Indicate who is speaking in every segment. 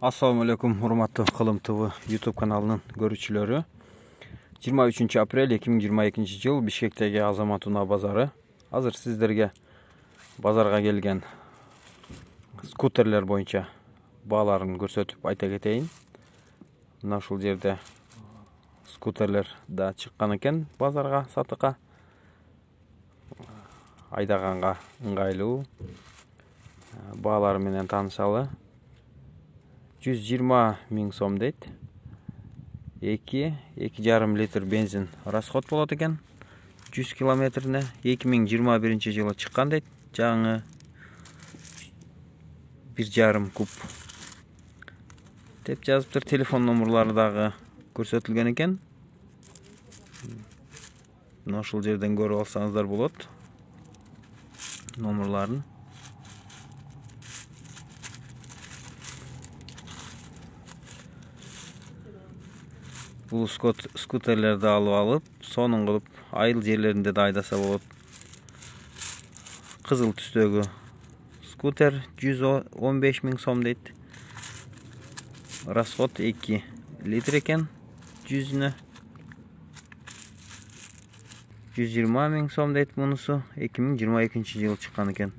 Speaker 1: Assalamu alaikum, hurmatlı Kılım TV YouTube kanalının görüşçülері. 23 aprel 2022 yıl Bişkek'teki Azamat Una bazarı. Hazır sizlerge bazarga gelgen skuterler boyunca bağlarını gösterip ayta keteyim. Naşul yerde skuterler da çıkkan eken bazarga satıqa. Aydaganга ыңгайлуу. Bağlar menen tanışalı. 120 ming сом дейт. 2,5 litr benzin расход болот экен. 100 километрине 2021 жылы чыккан дейт. Жаңы 1,5 куб деп жазыптыр. Телефон номерлары дагы көрсөтүлгөн экен. Ошол жерден көрүп алсаңыздар болот. Номерларын. Бұл скутерлерді алып, сонун кылып айыл жерлеринде да айдаса болот. Кызыл түстөгү скутер 115 миң сом дейт. Расход 2 литр экен. 100-нө 120 миң сом дейт мунусу. 2022 жылы чыккан экен.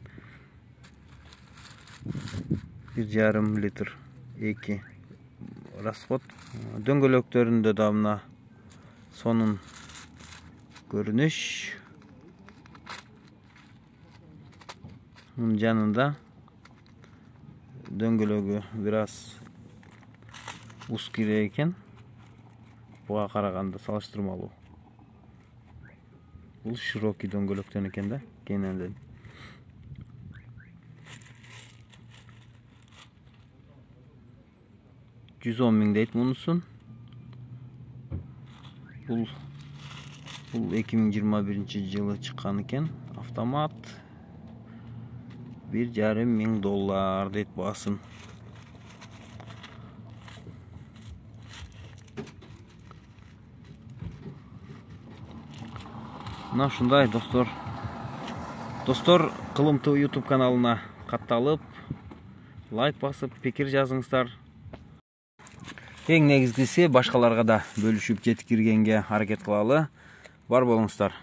Speaker 1: 1,5 литр 2 расход. Дөңгөлөктөрүндө да мына сонун көрүнүш. Мунун жанында дөңгөлөгү бир аз узкий экен. Буга караганда салыштырмалуу. Бул широкий дөңгөлөктөн экен да, кененден. $110 миң дейт мунусун. Бул 2021 жылы чыккан экен. Автомат $1,5 миң дейт баасын. Мына ушундай достор. Кылым ТВ YouTube каналына катталып, лайк басып, пикир жазыңыздар. Эң негизгиси башкаларга да бөлүшүп жеткиргенге аракет кылалы. Бар болуңуздар.